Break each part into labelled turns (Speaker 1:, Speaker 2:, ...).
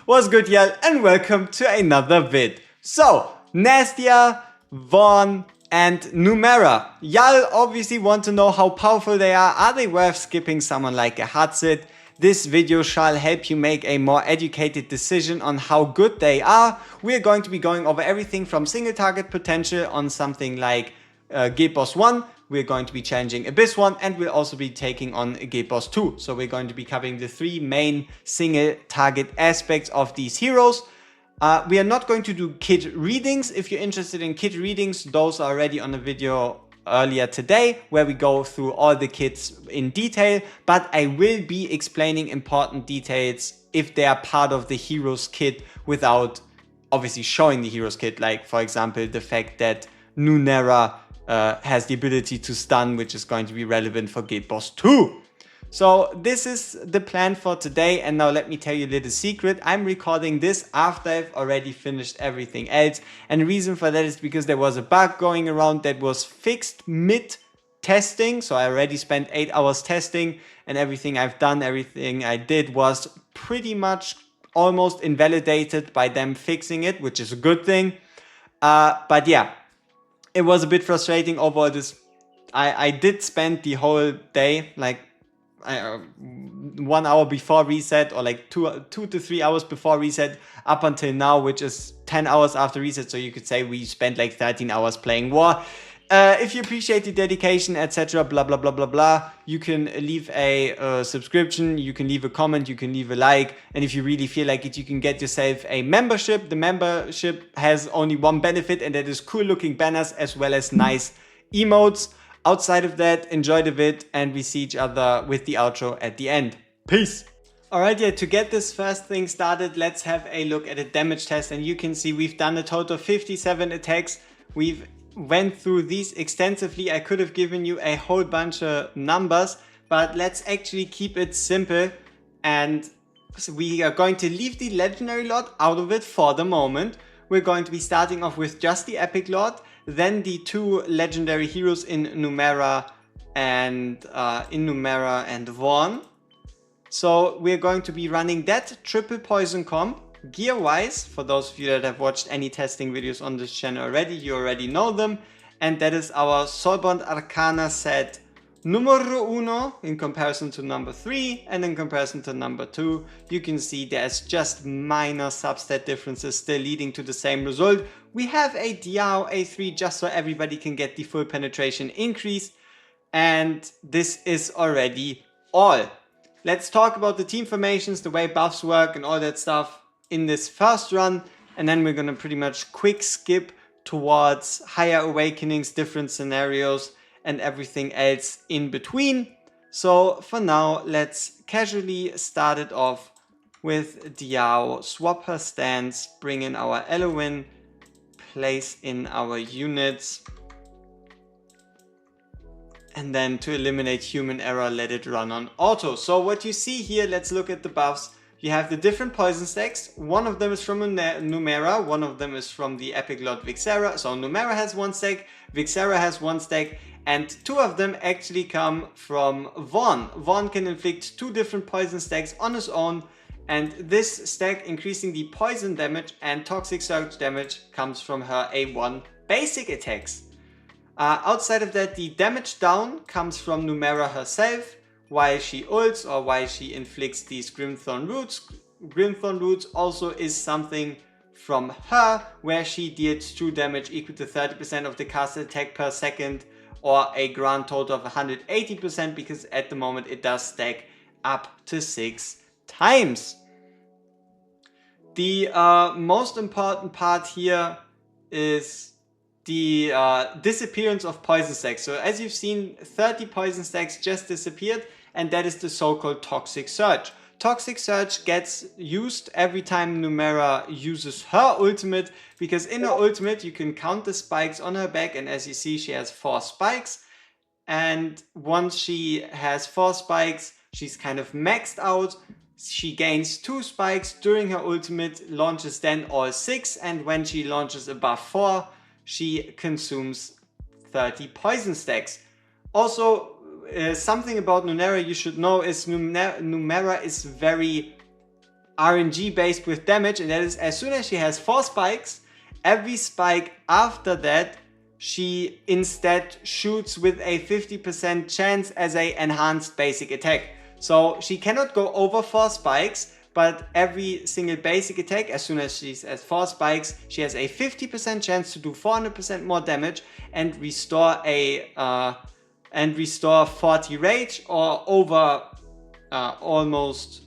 Speaker 1: What's good, y'all, and welcome to another vid. So, Nastia, Vorn, and Numera. Y'all obviously want to know how powerful they are. Are they worth skipping someone like a Hatsit? This video shall help you make a more educated decision on how good they are. We're going to be going over everything from single target potential on something like Guild Boss 1. We're going to be challenging Abyss 1, and we'll also be taking on Guild Boss 2. So we're going to be covering the three main single target aspects of these heroes. We are not going to do kit readings. If you're interested in kit readings, those are already on a video earlier today where we go through all the kits in detail, but I will be explaining important details if they are part of the hero's kit without obviously showing the hero's kit, like for example the fact that Numera has the ability to stun, which is going to be relevant for Guild Boss 2. So this is the plan for today, and now let me tell you a little secret. I'm recording this after I've already finished everything else, and the reason for that is because there was a bug going around that was fixed mid-testing. So I already spent 8 hours testing, and everything I've done, everything I did was pretty much almost invalidated by them fixing it, which is a good thing. But yeah, it was a bit frustrating overall. I did spend the whole day, like 1 hour before reset, or like two to 3 hours before reset up until now, which is 10 hours after reset. So you could say we spent like 13 hours playing War. If you appreciate the dedication, etc., blah blah blah blah blah, you can leave a subscription, you can leave a comment, you can leave a like, and if you really feel like it, you can get yourself a membership. The membership has only one benefit, and that is cool looking banners as well as nice emotes. Outside of that, enjoy the vid, and we see each other with the outro at the end. Peace! Alright, yeah, to get this first thing started, let's have a look at a damage test, and you can see we've done a total of 57 attacks. We've went through these extensively. I could have given you a whole bunch of numbers, but let's actually keep it simple, and we are going to leave the legendary lord out of it for the moment. We're going to be starting off with just the epic lord, then the two legendary heroes in Numera and Vorn. So we're going to be running that triple poison comp. Gear wise, for those of you that have watched any testing videos on this channel already, you already know them, and that is our Soulbound Arcana set numero uno in comparison to number 3, and in comparison to number 2, you can see there's just minor substat differences still leading to the same result. We have a Diao A3 just so everybody can get the full penetration increase, and this is already all. Let's talk about the team formations, the way buffs work and all that stuff in this first run, and then we're gonna pretty much quick skip towards higher awakenings, different scenarios, and everything else in between. So for now, let's casually start it off with Diao, swap her stance, bring in our Eloin, place in our units, and then to eliminate human error, let it run on auto. So what you see here, let's look at the buffs. You have the different poison stacks. One of them is from Numera, one of them is from the Epic Lord Vixera. So Numera has one stack, Vixera has one stack, and two of them actually come from Vorn. Vorn can inflict 2 different poison stacks on his own, and this stack increasing the poison damage and toxic surge damage comes from her A1 basic attacks. Outside of that, the damage down comes from Numera herself, while she ults or while she inflicts these Grimthorn Roots. Grimthorn Roots also is something from her, where she deals true damage equal to 30% of the cast attack per second, or a grand total of 180%, because at the moment it does stack up to 6 times. The most important part here is the disappearance of poison stacks. So as you've seen, 30 poison stacks just disappeared, and that is the so-called toxic surge. Toxic surge gets used every time Numera uses her ultimate, because in her ultimate you can count the spikes on her back, and as you see, she has 4 spikes, and once she has 4 spikes, she's kind of maxed out. She gains 2 spikes during her ultimate, launches then all 6, and when she launches above 4, she consumes 30 poison stacks. Also, something about Numera you should know is Numera is very RNG based with damage, and that is as soon as she has 4 spikes, every spike after that she instead shoots with a 50% chance as a enhanced basic attack. So she cannot go over 4 spikes, but every single basic attack, as soon as she's at 4 spikes, she has a 50% chance to do 400% more damage and restore 40 rage, or over almost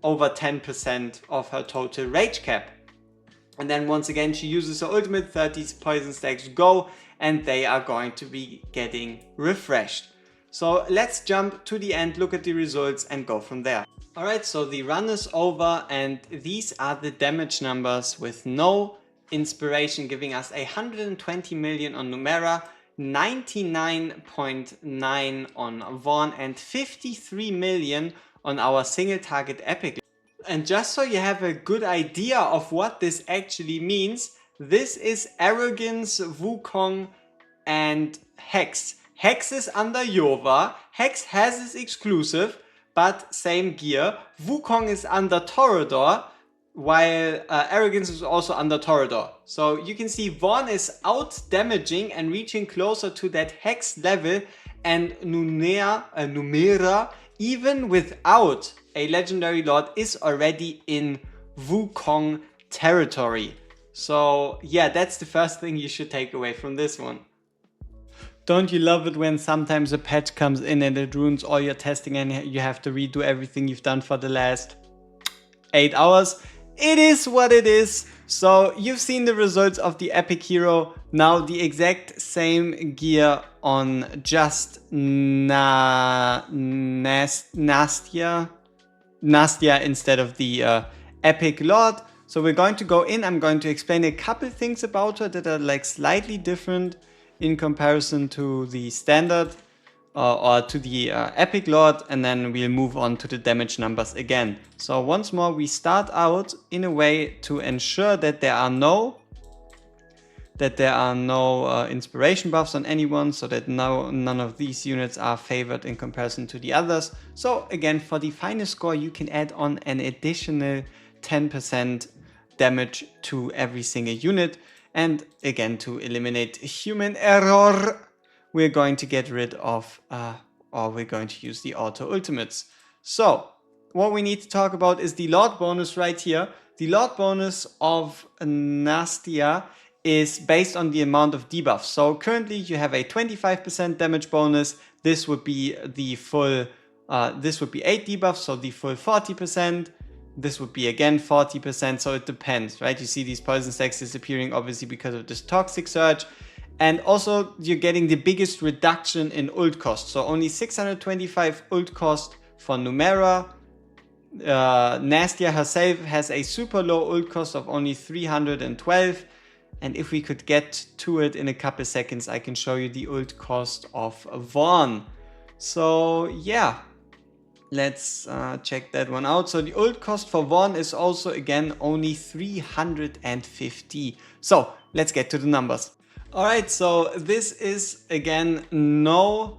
Speaker 1: over 10% of her total rage cap. And then once again she uses her ultimate, 30 poison stacks go, and they are going to be getting refreshed. So let's jump to the end, look at the results and go from there. Alright, so the run is over and these are the damage numbers with no inspiration, giving us 120 million on Numera, 99.9 on Vorn, and 53 million on our single target epic. And just so you have a good idea of what this actually means, this is Arrogance, Wukong and Hex. Hex is under Yova, Hex has his exclusive, but same gear. Wukong is under Toreador, while Arrogance is also under Toreador. So you can see Vorn is out damaging and reaching closer to that Hex level, and Numera, even without a legendary lord, is already in Wukong territory. So yeah, that's the first thing you should take away from this one. Don't you love it when sometimes a patch comes in and it ruins all your testing and you have to redo everything you've done for the last 8 hours? It is what it is. So you've seen the results of the epic hero. Now the exact same gear on just Nastia instead of the epic lord. So we're going to go in. I'm going to explain a couple things about her that are like slightly different in comparison to the standard or to the epic lord, and then we'll move on to the damage numbers again. So once more, we start out in a way to ensure that there are no inspiration buffs on anyone, so that none of these units are favored in comparison to the others. So again, for the final score, you can add on an additional 10% damage to every single unit. And again, to eliminate human error, we're going to get rid of, or we're going to use the auto ultimates. So what we need to talk about is the Lord bonus right here. The Lord bonus of Nastia is based on the amount of debuffs. So currently you have a 25% damage bonus. This would be the full, this would be 8 debuffs, so the full 40%. This would be again 40%, so it depends, right? You see these poison stacks disappearing obviously because of this toxic surge. And also you're getting the biggest reduction in ult cost. So only 625 ult cost for Numera. Nastia herself has a super low ult cost of only 312. And if we could get to it in a couple seconds, I can show you the ult cost of Vorn. So yeah. Let's check that one out. So the ult cost for Vorn is also again only 350. So let's get to the numbers. Alright, so this is again no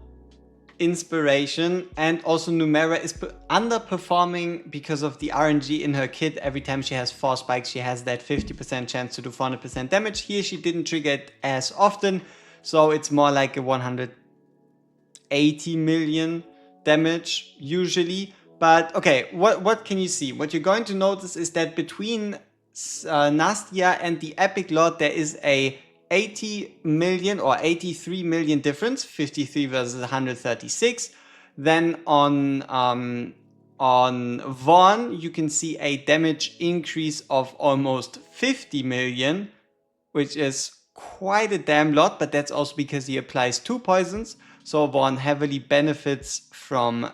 Speaker 1: inspiration, and also Numera is underperforming because of the RNG in her kit. Every time she has 4 spikes, she has that 50% chance to do 400% damage. Here she didn't trigger it as often, so it's more like a 180 million damage usually. But okay, what can you see? What you're going to notice is that between Nastia and the epic lord there is a 80 million or 83 million difference, 53 versus 136. Then on Vorn you can see a damage increase of almost 50 million, which is quite a damn lot, but that's also because he applies 2 poisons. So Vorn heavily benefits from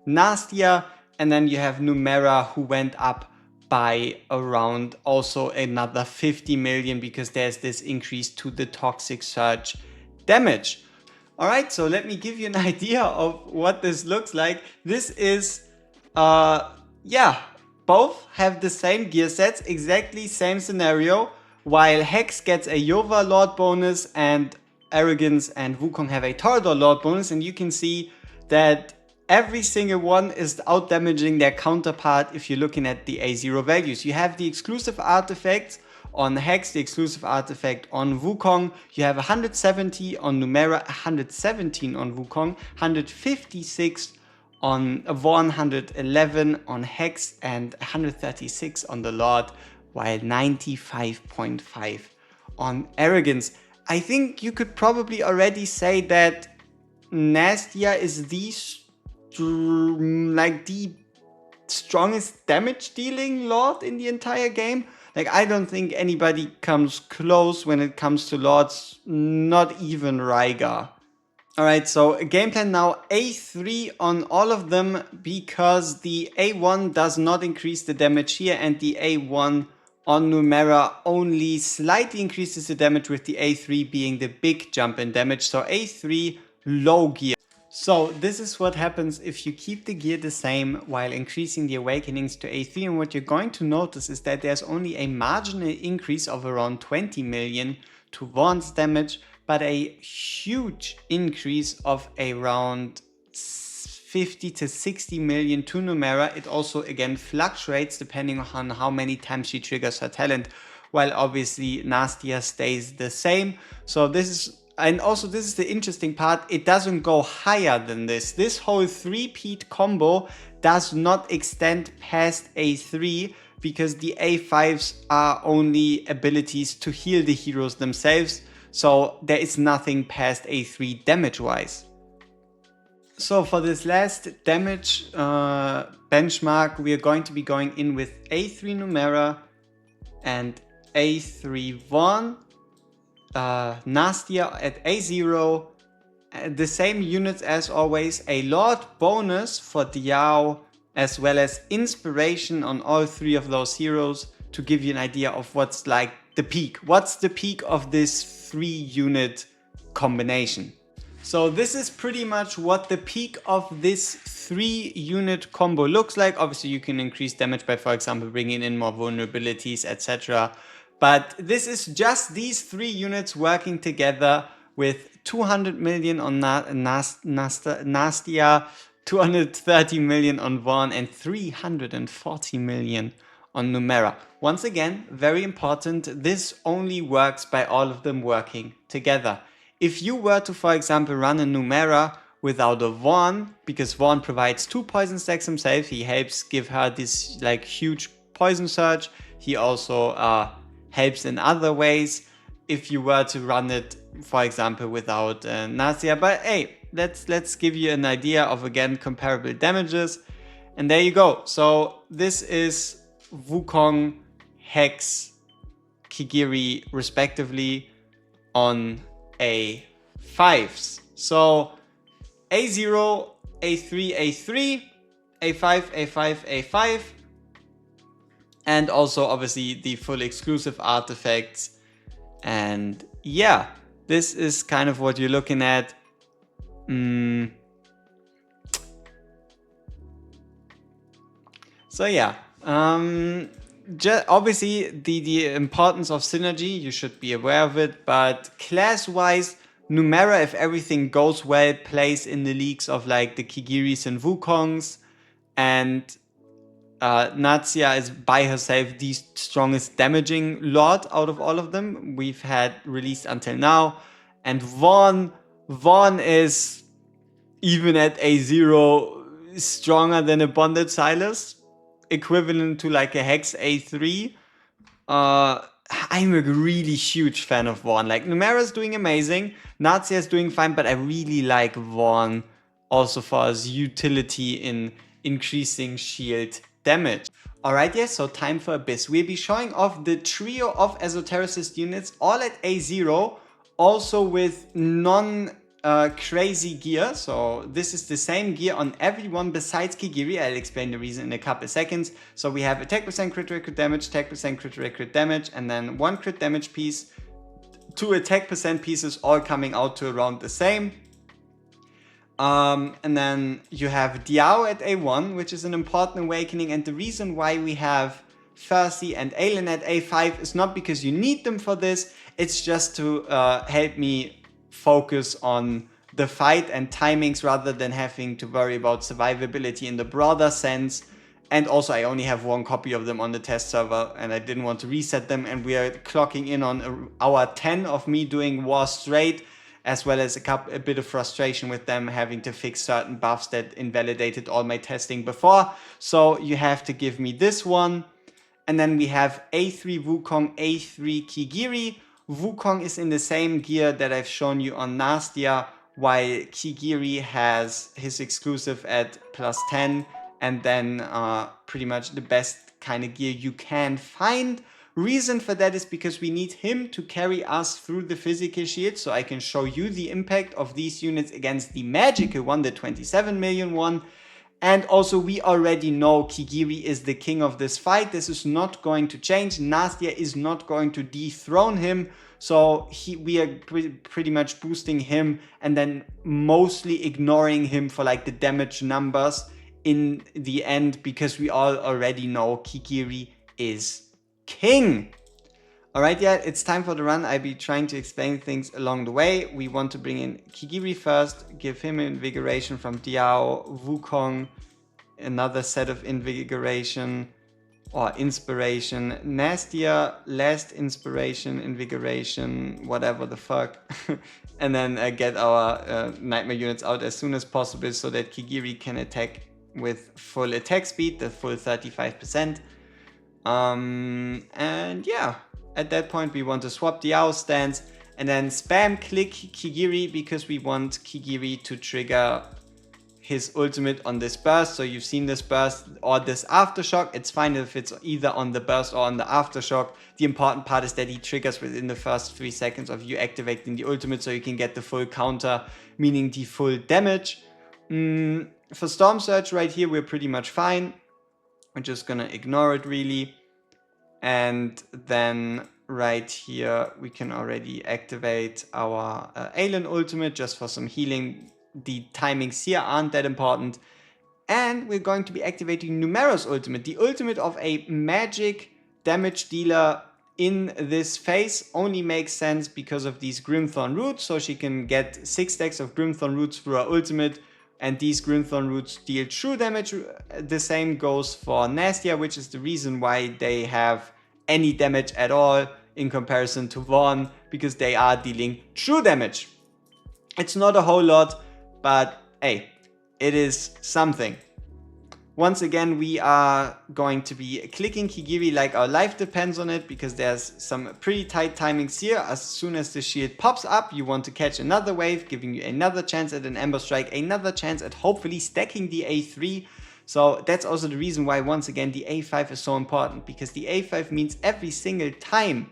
Speaker 1: Nastia. And then you have Numera, who went up by around also another 50 million because there's this increase to the toxic surge damage. Alright, so let me give you an idea of what this looks like. This is, yeah, both have the same gear sets, exactly same scenario. While Hex gets a Yova Lord bonus and Arrogance and Wukong have a Toreador Lord bonus, and you can see that every single one is out damaging their counterpart if you're looking at the A0 values. You have the exclusive artifacts on Hex, the exclusive artifact on Wukong. You have 170 on Numera, 117 on Wukong, 156 on Vorn, 111 on Hex, and 136 on the Lord, while 95.5 on Arrogance. I think you could probably already say that Nastia is the strongest damage dealing Lord in the entire game. Like, I don't think anybody comes close when it comes to Lords, not even Rygar. Alright, so game plan now, A3 on all of them, because the A1 does not increase the damage here, and the A1 on Numera only slightly increases the damage, with the A3 being the big jump in damage. So A3 low gear. So this is what happens if you keep the gear the same while increasing the awakenings to A3, and what you're going to notice is that there's only a marginal increase of around 20 million to Vorn's damage, but a huge increase of around 50 to 60 million to Numera. It also again fluctuates depending on how many times she triggers her talent, while obviously Nastia stays the same. So this is, and also this is the interesting part, it doesn't go higher than this. This whole 3-peat combo does not extend past A3, because the A5s are only abilities to heal the heroes themselves. So there is nothing past A3 damage wise. So for this last damage benchmark, we are going to be going in with A3 Numera and A3 Vorn, Nastia at A0, the same units as always, a Lord bonus for Diao, as well as inspiration on all three of those heroes, to give you an idea of what's like the peak. What's the peak of this 3-unit combination? So this is pretty much what the peak of this 3-unit combo looks like. Obviously you can increase damage by, for example, bringing in more vulnerabilities, etc. But this is just these 3 units working together, with 200 million on Nastia, 230 million on Vorn, and 340 million on Numera. Once again, very important, this only works by all of them working together. If you were to, for example, run a Numera without a Vorn, because Vorn provides 2 poison stacks himself, he helps give her this like huge poison surge. He also helps in other ways. If you were to run it, for example, without Nastia, but hey, let's give you an idea of, again, comparable damages. And there you go. So this is Wukong, Hex, Kigiri respectively on A5s. So A0, A3, A3, A5, A5, A5, and also obviously the full exclusive artifacts. And yeah, this is kind of what you're looking at. So yeah, obviously the importance of synergy, you should be aware of it, but class-wise, Numera, if everything goes well, plays in the leagues of like the Kigiris and Wukongs, and Natsia is by herself the strongest damaging Lord out of all of them we've had released until now. And Vorn is, even at A0, stronger than a Bonded Silas, equivalent to like a Hex A3. I'm a really huge fan of Vorn. Like, Numera's doing amazing, Natsia is doing fine, but I really like Vorn also for his utility in increasing shield damage. Alright, yes, so time for Abyss. We'll be showing off the trio of Esotericist units, all at A0, also with non-crazy gear. So this is the same gear on everyone besides Kigiri. I'll explain the reason in a couple seconds. So we have attack percent crit rate crit damage, attack percent crit rate crit damage, and then 1 crit damage piece, 2 attack percent pieces, all coming out to around the same. And then you have Diao at A1, which is an important awakening, and the reason why we have Fersi and Aelin at A5 is not because you need them for this, it's just to help me focus on the fight and timings rather than having to worry about survivability in the broader sense. And also I only have one copy of them on the test server and I didn't want to reset them, and we are clocking in on hour 10 of me doing war straight, as well as a bit of frustration with them having to fix certain buffs that invalidated all my testing before. So you have to give me this one. And then we have A3 Wukong, A3 Kigiri. Wukong is in the same gear that I've shown you on Nastia, while Kigiri has his exclusive at +10, and then pretty much the best kind of gear you can find. Reason for that is because we need him to carry us through the physical shield, so I can show you the impact of these units against the magical one, the 27 million one. And also we already know Kigiri is the king of this fight. This is not going to change. Nastia is not going to dethrone him. So we are pretty much boosting him and then mostly ignoring him for like the damage numbers in the end, because we all already know Kigiri is king. Alright, yeah, it's time for the run. I'll be trying to explain things along the way. We want to bring in Kigiri first, give him invigoration from Diao, Wukong, another set of invigoration or inspiration, Nastia, last inspiration, invigoration, whatever the fuck. And then get our nightmare units out as soon as possible so that Kigiri can attack with full attack speed, the full 35%. And yeah, at that point we want to swap the Diao stance and then spam click Kigiri, because we want Kigiri to trigger his ultimate on this burst. So you've seen this burst or this aftershock. It's fine if it's either on the burst or on the aftershock. The important part is that he triggers within the first 3 seconds of you activating the ultimate, so you can get the full counter, meaning the full damage. For Storm Surge right here, we're pretty much fine. We're just gonna ignore it really. And then right here, we can already activate our Aelan ultimate just for some healing. The timings here aren't that important. And we're going to be activating Numera's ultimate. The ultimate of a magic damage dealer in this phase only makes sense because of these Grimthorn roots. So she can get 6 stacks of Grimthorn roots through her ultimate. And these Grimthorn roots deal true damage. The same goes for Nastia, which is the reason why they have any damage at all in comparison to Vorn, because they are dealing true damage. It's not a whole lot, but hey, it is something. Once again, we are going to be clicking Kigiri like our life depends on it, because there's some pretty tight timings here. As soon as the shield pops up, you want to catch another wave, giving you another chance at an Ember Strike, another chance at hopefully stacking the A3. So that's also the reason why, once again, the A5 is so important, because the A5 means every single time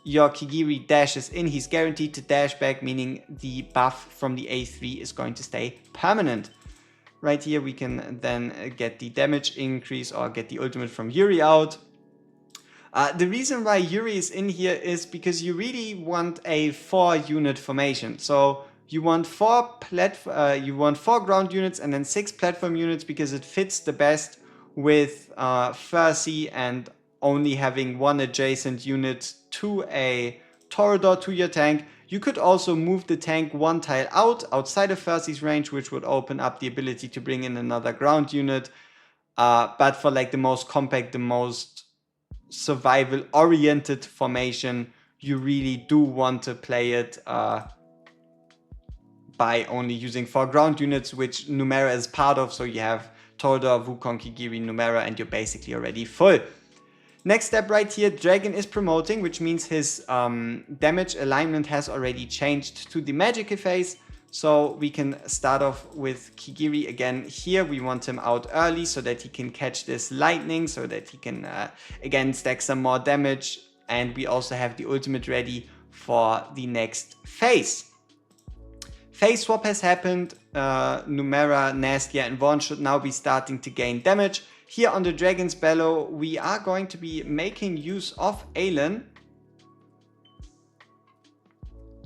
Speaker 1: your Kigiri dashes in, he's guaranteed to dash back, meaning the buff from the A3 is going to stay permanent. Right here we can then get the damage increase or get the ultimate from Yuri out. The reason why Yuri is in here is because you really want a 4 unit formation. So you want 4 ground units and then 6 platform units, because it fits the best with Fercy and only having 1 adjacent unit to a Torador to your tank. You could also move the tank 1 tile outside of Fercy's range, which would open up the ability to bring in another ground unit. But for like the most compact, the most survival oriented formation, you really do want to play it by only using 4 ground units, which Numera is part of. So you have Torador, Wukong, Kigiri, Numera, and you're basically already full. Next step right here, Dragon is promoting, which means his damage alignment has already changed to the magical phase. So we can start off with Kigiri again here. We want him out early so that he can catch this lightning, so that he can again stack some more damage. And we also have the ultimate ready for the next phase. Phase swap has happened. Numera, Nastia, and Vorn should now be starting to gain damage. Here on the Dragon's Bellow, we are going to be making use of Aelan,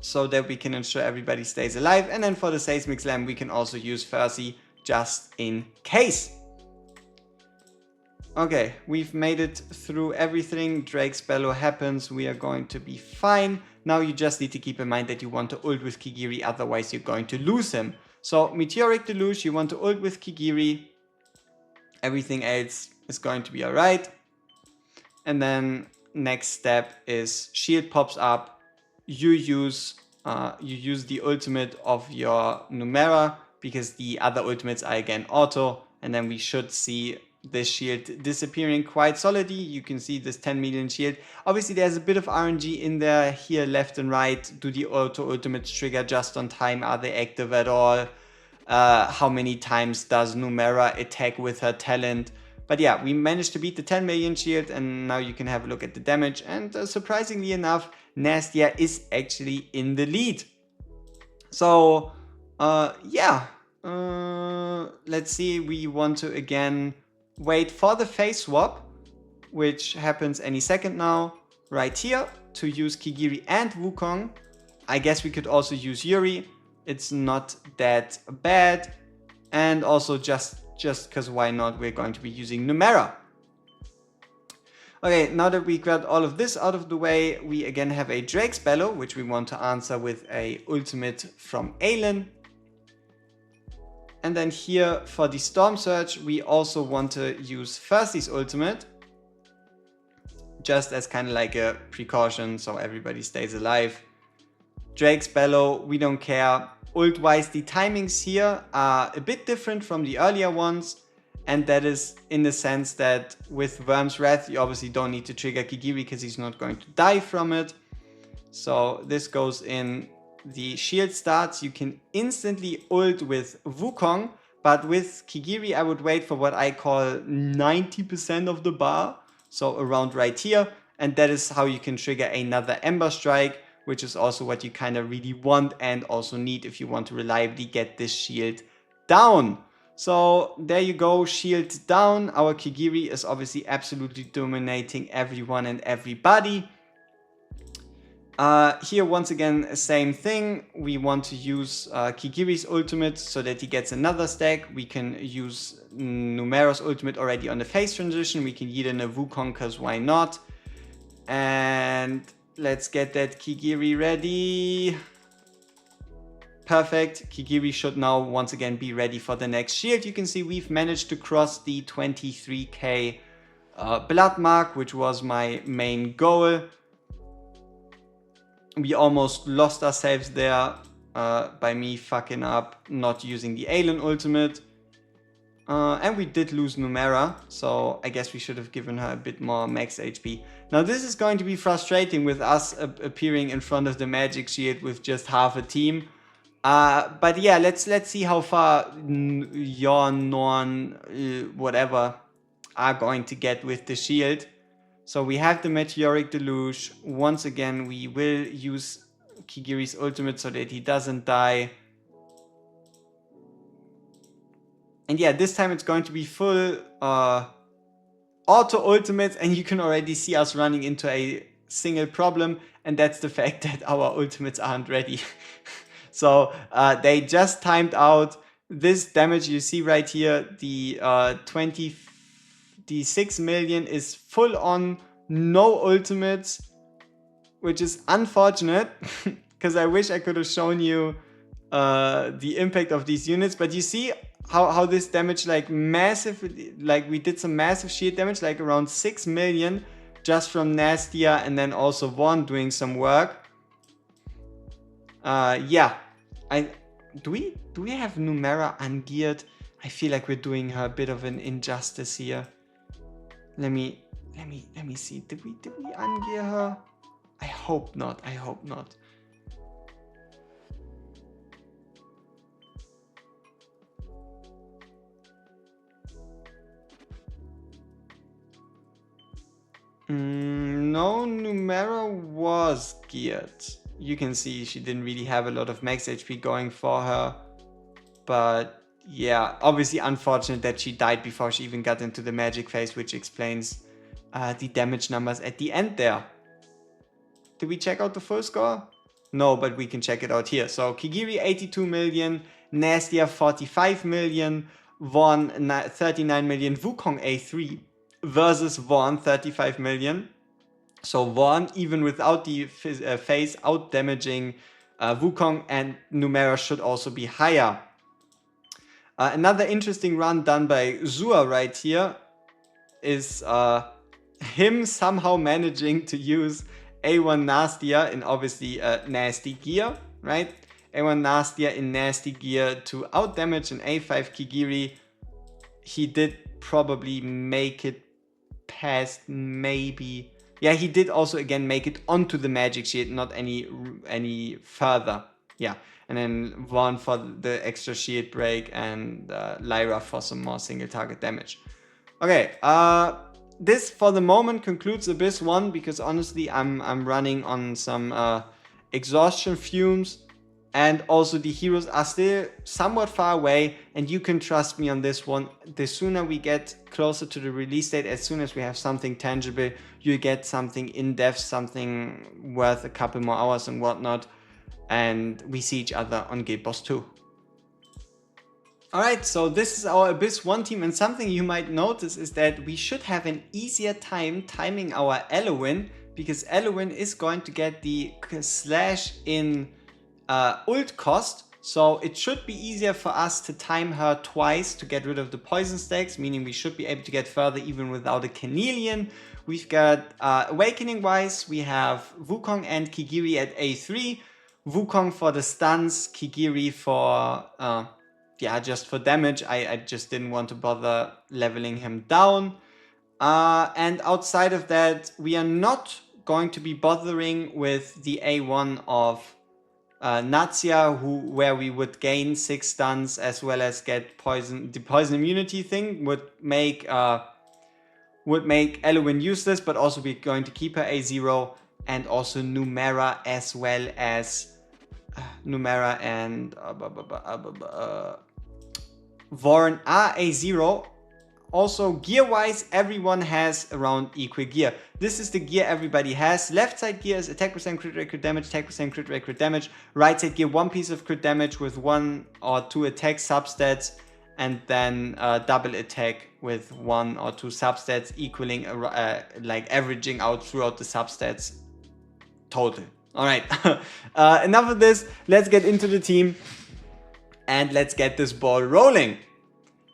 Speaker 1: so that we can ensure everybody stays alive. And then for the Seismic Slam, we can also use Fercy just in case. Okay, we've made it through everything. Drake's Bellow happens. We are going to be fine. Now you just need to keep in mind that you want to ult with Kigiri, otherwise you're going to lose him. So Meteoric Deluge, you want to ult with Kigiri. Everything else is going to be alright. And then next step is shield pops up. You use the ultimate of your Numera, because the other ultimates are again auto, and then we should see this shield disappearing quite solidly. You can see this 10 million shield. Obviously there's a bit of RNG in there here, left and right. Do the auto ultimates trigger just on time? Are they active at all? How many times does Numera attack with her talent? But yeah, we managed to beat the 10 million shield, and now you can have a look at the damage. And surprisingly enough, Nastia is actually in the lead. So yeah, let's see. We want to again wait for the phase swap, which happens any second now, right here, to use Kigiri and Wukong. I guess we could also use Yuri. It's not that bad. And also just because why not, we're going to be using Numera. Okay, now that we got all of this out of the way, we again have a Drake's Bellow, which we want to answer with a ultimate from Aelin. And then here for the Storm Surge, we also want to use Firsty's ultimate, just as kind of like a precaution, so everybody stays alive. Drake's Bellow, we don't care. Ult-wise, the timings here are a bit different from the earlier ones, and that is in the sense that with Worm's Wrath, you obviously don't need to trigger Kigiri because he's not going to die from it. So this goes in. The shield starts, you can instantly ult with Wukong, but with Kigiri I would wait for what I call 90% of the bar, so around right here, and that is how you can trigger another Ember Strike, which is also what you kind of really want and also need if you want to reliably get this shield down. So there you go, shield down. Our Kigiri is obviously absolutely dominating everyone and everybody. Here once again, same thing. We want to use Kigiri's ultimate so that he gets another stack. We can use Numera's ultimate already on the phase transition. We can yeet in a Wukong because why not? And let's get that Kigiri ready. Perfect. Kigiri should now once again be ready for the next shield. You can see we've managed to cross the 23k blood mark, which was my main goal. We almost lost ourselves there by me fucking up not using the Aelin ultimate. And we did lose Numera, so I guess we should have given her a bit more max HP. Now this is going to be frustrating with us appearing in front of the magic shield with just half a team. But yeah, let's see how far Yon, Non, whatever are going to get with the shield. So we have the Meteoric Deluge. Once again, we will use Kigiri's ultimate so that he doesn't die. And yeah, this time it's going to be full auto ultimates, and you can already see us running into a single problem, and that's the fact that our ultimates aren't ready. So they just timed out. This damage you see right here, the 26 million is full on, no ultimates, which is unfortunate because I wish I could have shown you the impact of these units. But you see how this damage, like massive, like we did some massive shield damage, like around 6 million just from Nastia, and then also Vorn doing some work. Yeah, do we have Numera ungeared? I feel like we're doing her a bit of an injustice here. Let me see. Did we ungear her? I hope not. I hope not. No, Numera was geared. You can see she didn't really have a lot of max HP going for her. But yeah, obviously unfortunate that she died before she even got into the magic phase, which explains the damage numbers at the end there. Did we check out the full score? No, but we can check it out here. So Kigiri 82 million, Nastia 45 million, Vorn 39 million, Wukong A3. versus Vorn 35 million. So Vorn, even without the phase, out damaging Wukong and Numera should also be higher. Another interesting run done by Zua right here is him somehow managing to use A1 Nastia in obviously nasty gear, right? A1 Nastia in nasty gear to outdamage an A5 Kigiri. He did probably make it past maybe. Yeah, he did also again make it onto the magic shield, not any further. Yeah, and then Vorn for the extra shield break and Lyra for some more single target damage. Okay, this for the moment concludes Abyss 1 because honestly I'm running on some exhaustion fumes. And also the heroes are still somewhat far away, and you can trust me on this one. The sooner we get closer to the release date, as soon as we have something tangible, you get something in depth, something worth a couple more hours and whatnot, and we see each other on Guild Boss 2. Alright, so this is our Abyss 1 team, and something you might notice is that we should have an easier time timing our Elowen, because Elowen is going to get the slash in ult cost, so it should be easier for us to time her twice to get rid of the poison stakes, meaning we should be able to get further even without a Cornelian. We've got awakening wise, we have Wukong and Kigiri at A3, Wukong for the stuns, Kigiri for yeah, just for damage. I just didn't want to bother leveling him down, and outside of that we are not going to be bothering with the A1 of Nazia, where we would gain 6 stuns as well as get poison. The poison immunity thing would make Elowen useless, but also we're going to keep her A0, and also Numera as well as Numera and Vorn are A0. Also, gear-wise, everyone has around equal gear. This is the gear everybody has. Left side gear is attack percent, crit rate, crit damage, attack percent, crit rate, crit damage. Right side gear, 1 piece of crit damage with 1 or 2 attack substats, and then double attack with 1 or 2 substats, equaling like averaging out throughout the substats total. All right, enough of this. Let's get into the team and let's get this ball rolling.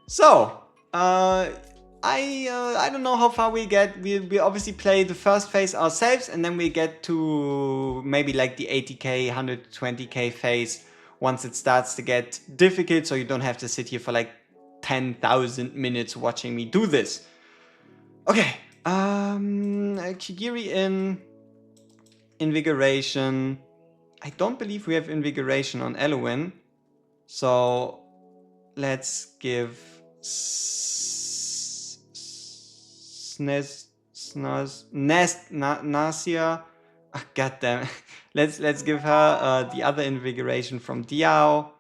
Speaker 1: So. I don't know how far we get. We obviously play the first phase ourselves, and then we get to maybe like the 80k, 120k phase once it starts to get difficult, so you don't have to sit here for like 10,000 minutes watching me do this. Okay, Kigiri in Invigoration. I don't believe we have Invigoration on Elowen, so let's give Nasia. Oh, God damn it. Let's give her the other invigoration from Diao.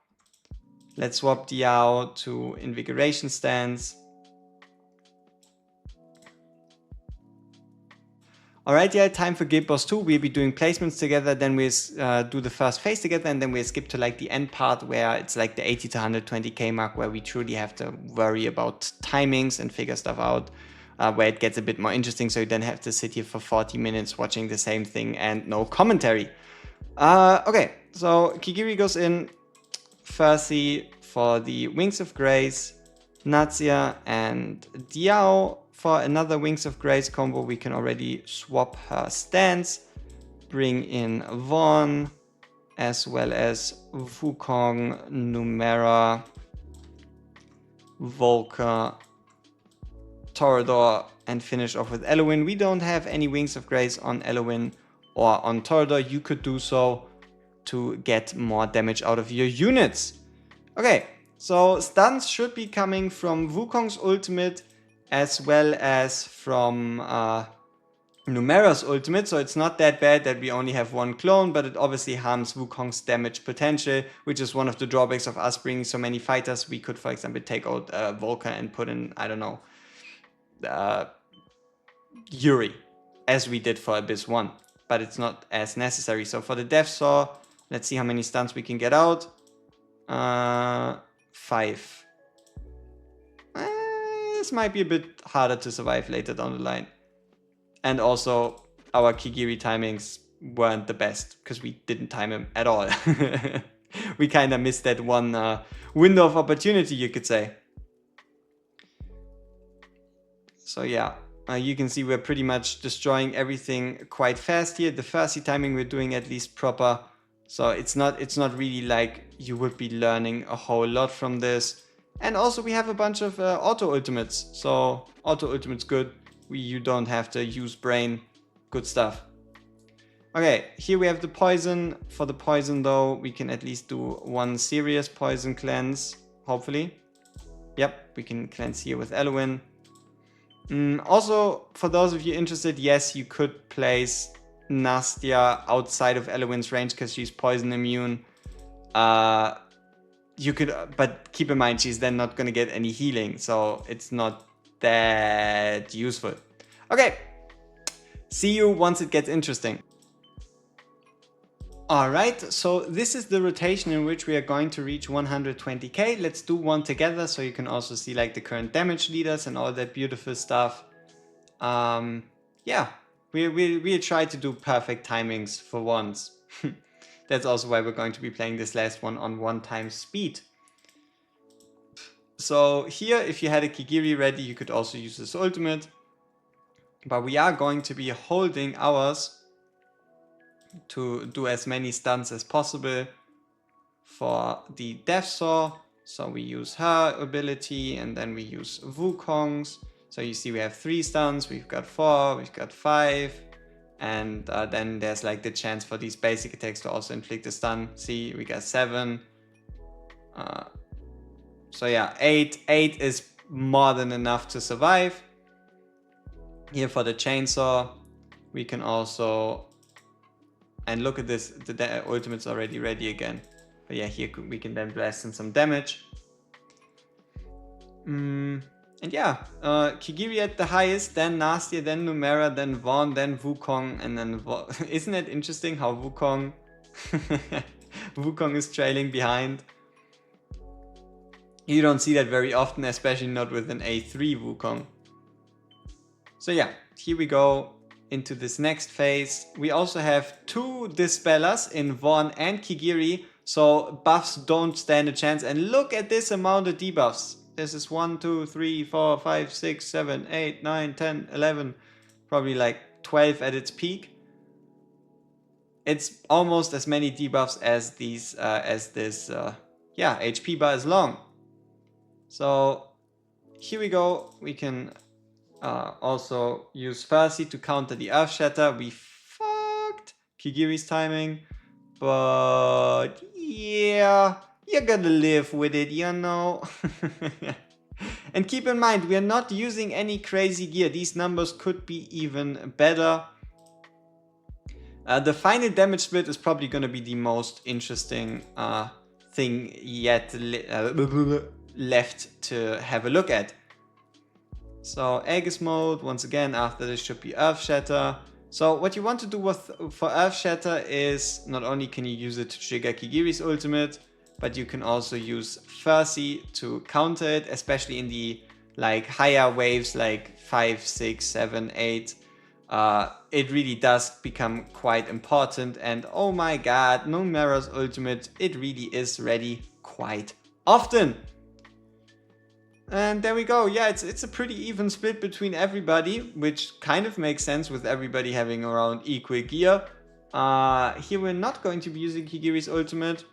Speaker 1: Let's swap Diao to invigoration stance. Alright, yeah, time for Guild Boss 2. We'll be doing placements together, then we'll do the first phase together, and then we'll skip to like the end part where it's like the 80 to 120k mark, where we truly have to worry about timings and figure stuff out, where it gets a bit more interesting, so you then have to sit here for 40 minutes watching the same thing and no commentary. Okay, so Kigiri goes in firstly for the Wings of Grace, Nazia and Diao. For another Wings of Grace combo, we can already swap her stance, bring in Vorn, as well as Wukong, Numera, Volker, Torador, and finish off with Elowen. We don't have any Wings of Grace on Elowen or on Torador. You could do so to get more damage out of your units. Okay, so stuns should be coming from Wukong's ultimate, as well as from Numera's ultimate, so it's not that bad that we only have 1 clone, but it obviously harms Wukong's damage potential, which is one of the drawbacks of us bringing so many fighters. We could, for example, take out Volker and put in, I don't know, Yuri, as we did for Abyss 1, but it's not as necessary. So for the Death Saw, let's see how many stuns we can get out. 5. this might be a bit harder to survive later down the line. And also, our Kigiri timings weren't the best because we didn't time him at all. We kind of missed that one window of opportunity, you could say. So yeah, you can see we're pretty much destroying everything quite fast here. The Farsi timing we're doing at least proper. So it's not really like you would be learning a whole lot from this. And also we have a bunch of auto ultimates. So auto ultimate's good. You don't have to use brain. Good stuff. Okay, here we have the poison. For the poison though, we can at least do one serious poison cleanse, hopefully. Yep, we can cleanse here with Eluin. Also, for those of you interested, yes, you could place Nastia outside of Eluin's range because she's poison immune. You could, but keep in mind she's then not going to get any healing, so it's not that useful. Okay, see you once it gets interesting. Alright, so this is the rotation in which we are going to reach 120k. Let's do one together so you can also see like the current damage leaders and all that beautiful stuff. Yeah, we'll try to do perfect timings for once. That's also why we're going to be playing this last one on 1x speed. So here, if you had a Kigiri ready, you could also use this ultimate. But we are going to be holding ours to do as many stuns as possible for the Death Saw. So we use her ability and then we use Wukong's. So you see we have 3 stuns, we've got 4, we've got 5. And then there's like the chance for these basic attacks to also inflict a stun. See, we got 7. So yeah, 8 is more than enough to survive. Here for the chainsaw, we can also... And look at this, the ultimate's already ready again. But yeah, here we can then blast in some damage. And yeah, Kigiri at the highest, then Nastia, then Numera, then Vorn, then Wukong, and then Isn't it interesting how Wukong Wukong is trailing behind? You don't see that very often, especially not with an A3 Wukong. So yeah, here we go into this next phase. We also have 2 Dispellers in Vorn and Kigiri, so buffs don't stand a chance. And look at this amount of debuffs. This is 1, 2, 3, 4, 5, 6, 7, 8, 9, 10, 11, probably like 12 at its peak. It's almost as many debuffs as these, yeah, HP bar is long. So here we go. We can also use Farsi to counter the Earth Shatter. We fucked Kigiri's timing, but yeah, you're gonna live with it, you know. And keep in mind, we are not using any crazy gear. These numbers could be even better. The final damage split is probably going to be the most interesting thing yet left to have a look at. So Aegis mode, once again, after this should be Earth Shatter. So what you want to do for Earth Shatter is not only can you use it to trigger Kigiri's ultimate, but you can also use Farsi to counter it, especially in the like higher waves like 5, 6, 7, 8. It really does become quite important, and oh my god, Numera's ultimate, it really is ready quite often. And there we go. Yeah, it's a pretty even split between everybody, which kind of makes sense with everybody having around equal gear. Here we're not going to be using Kigiri's ultimate.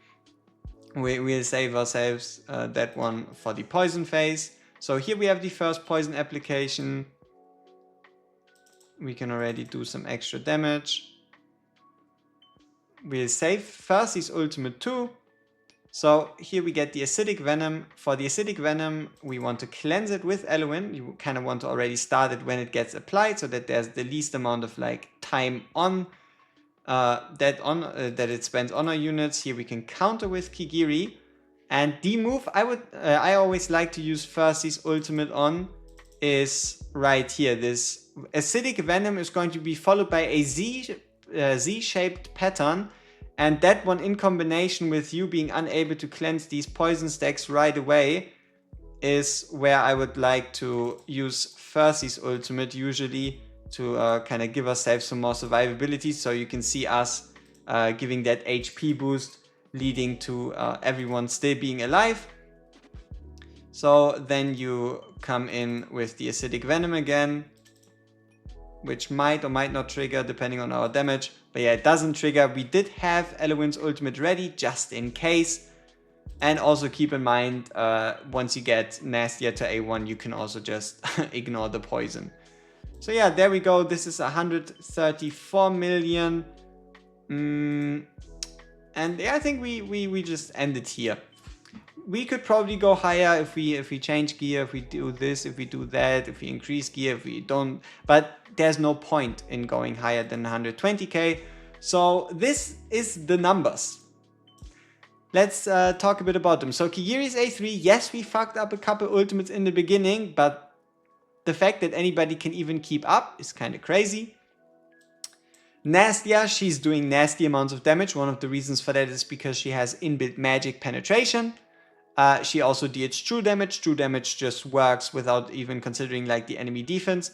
Speaker 1: We'll save ourselves that one for the poison phase. So here we have the first poison application. We can already do some extra damage. We'll save Farsi's ultimate too. So here we get the acidic venom. For the acidic venom, we want to cleanse it with Eluin. You kind of want to already start it when it gets applied, so that there's the least amount of like time on that it spends on our units. Here we can counter with Kigiri, and the move I always like to use Farsi's ultimate on is right here. This acidic venom is going to be followed by a Z-shaped pattern, and that one in combination with you being unable to cleanse these poison stacks right away is where I would like to use Fercy's ultimate usually to kind of give ourselves some more survivability. So you can see us giving that HP boost, leading to everyone still being alive. So then you come in with the acidic venom again, which might or might not trigger depending on our damage. But yeah, it doesn't trigger. We did have Elowin's ultimate ready just in case. And also keep in mind, once you get Nastier to A1, you can also just ignore the poison. So yeah, there we go. This is 134 million. And yeah, I think we just end it here. We could probably go higher if we change gear, if we do this, if we do that, if we increase gear, if we don't. But there's no point in going higher than 120k. So this is the numbers. Let's talk a bit about them. So Kigiri's A3, yes, we fucked up a couple ultimates in the beginning, but the fact that anybody can even keep up is kind of crazy. Nastia, she's doing nasty amounts of damage. One of the reasons for that is because she has inbuilt magic penetration. She also deals true damage. True damage just works without even considering like the enemy defense.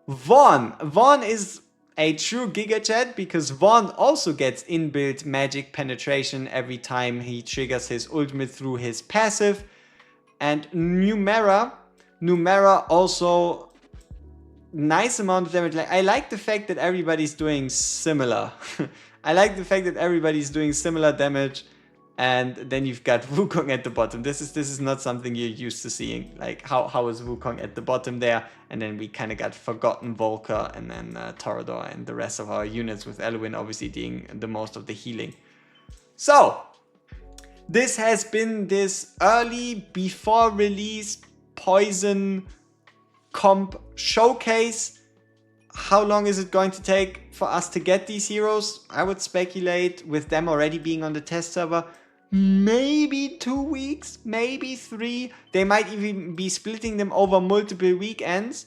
Speaker 1: Vorn is a true Giga Chat because Vorn also gets inbuilt magic penetration every time he triggers his ultimate through his passive. And Numera also nice amount of damage. Like, I like the fact that everybody's doing similar. I like the fact that everybody's doing similar damage. And then you've got Wukong at the bottom. This is not something you're used to seeing. Like, how is Wukong at the bottom there? And then we kind of got Forgotten Volker and then Torador and the rest of our units with Elwyn obviously doing the most of the healing. So, this has been this early, before release, Poison comp showcase. How long is it going to take for us to get these heroes? I would speculate with them already being on the test server, maybe 2 weeks, maybe 3. They might even be splitting them over multiple weekends.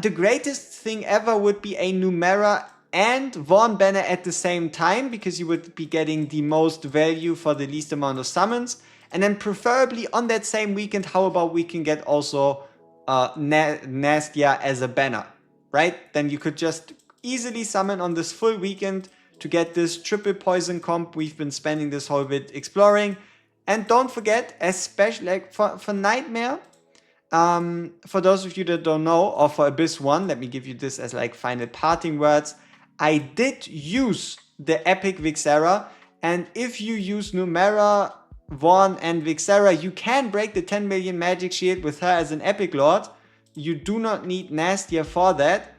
Speaker 1: The greatest thing ever would be a Numera and Vorn banner at the same time, because you would be getting the most value for the least amount of summons. And then preferably on that same weekend, how about we can get also Nastia as a banner, right? Then you could just easily summon on this full weekend to get this triple poison comp we've been spending this whole bit exploring. And don't forget, especially like for Nightmare, for those of you that don't know, or for Abyss 1, let me give you this as like final parting words. I did use the epic Vixera, and if you use Numera, Vorn and Vixera, you can break the 10 million magic shield with her as an epic lord. You do not need Nastia for that.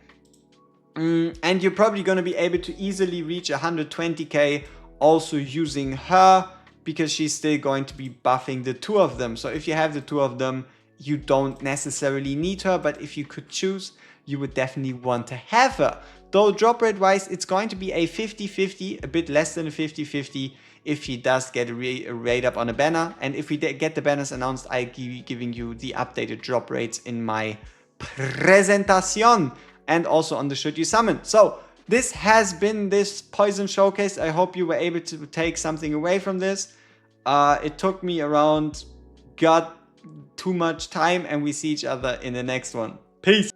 Speaker 1: And you're probably going to be able to easily reach 120k also using her, because she's still going to be buffing the two of them. So if you have the two of them, you don't necessarily need her, but if you could choose, you would definitely want to have her. Though drop rate wise, it's going to be a 50-50, a bit less than a 50-50 if she does get a raid up on a banner. And if we get the banners announced, I'll be giving you the updated drop rates in my presentation and also on the should you summon. So this has been this Poison Showcase. I hope you were able to take something away from this. It took me around, got too much time, and we see each other in the next one. Peace.